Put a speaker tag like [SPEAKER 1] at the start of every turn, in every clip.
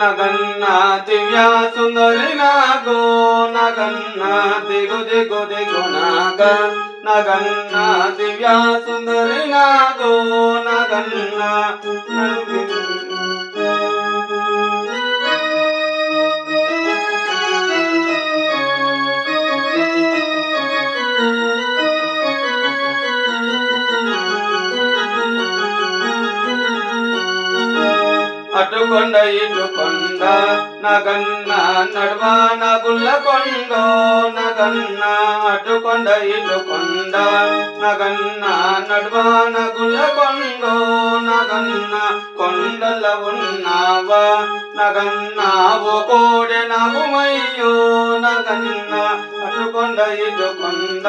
[SPEAKER 1] నగన్న దివ్య సుందరి నాగో నగన్న దిగు దిగు దిగు నాగ నగన్న దివ్య సుందరి నాగో నగన్న అటుకొండ ఇటుకొండ నగన్న నడవాన గుల్ల కొండో నగన్న అటుకొండ ఇటుకొండ నగన్న నడవాన గుల్ల కొండో నగన్న కొండల ఉన్నావా నగన్న ఓ కోడె నాగుమయ్యో నగన్న అటుకొండ ఇటుకొండ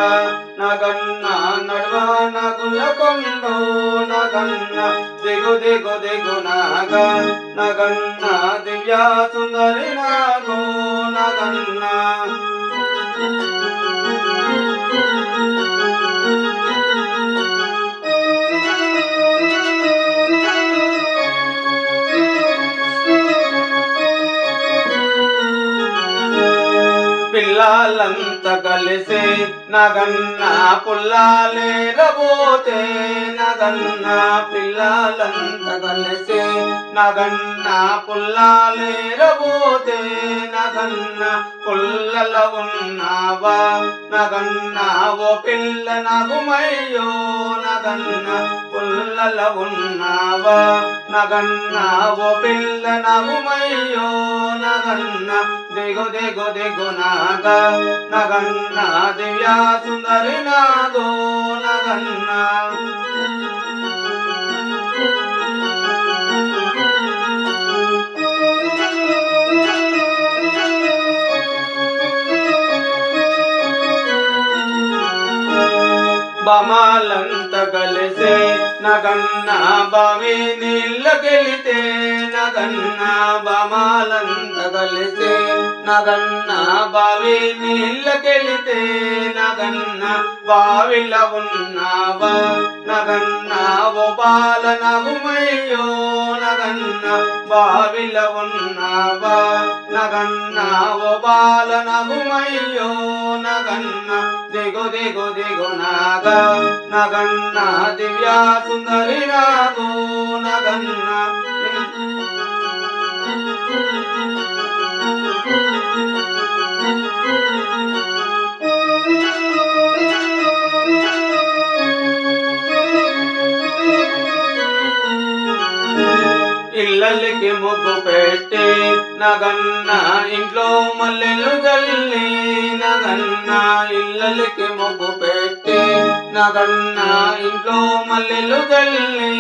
[SPEAKER 1] నగన్న నడవాన గుల్ల కొండో నగన్న దిగు దిగు దిగు నాగ నగన్న దివ్య సుందరి నాగో నగన్న పిల్లలంతా కలిసి నగన్న పుల్లాలే రబోతే నగన్న పిల్లలంతా కలిసి నగన్న పుల్లాలే రబోతే నగన్న పుల్లల ఉన్నావా నగన్న ఓ పిల్ల నగుమయ్యో నగన్న పుల్లల ఉన్నావా నగన్న ఓ పిల్ల నగుమయ్యో నగన్న దిగు దిగు దిగు నాగ నగన్న దివ్య సుందరి నాగో నగన్న బమాలంత కలిసే నగన్న బావి నీళ్ళకెళితే నగన్న బమాలంత కలిసే నగన్న బావి నీళ్ళకెళితే నగన్న బావిల ఉన్నావా నగన్న ఓ బాల నగుమయ్యో నగన్న బావిల ఉన్నావా నగన్న ఓ బాల నగుమయ్యో నగన్న దిగు దిగు దిగు నాగ నగన్న దివ్య సుందరి నాగో నగన్న ఇళ్ళకి ముగ్గు పెట్టి నగన్న ఇంట్లో మల్లెలు జల్లి నగన్న ఇళ్ళకి ముగ్గు పెట్టి నగన్న ఇంట్లో మల్లెలు జల్లి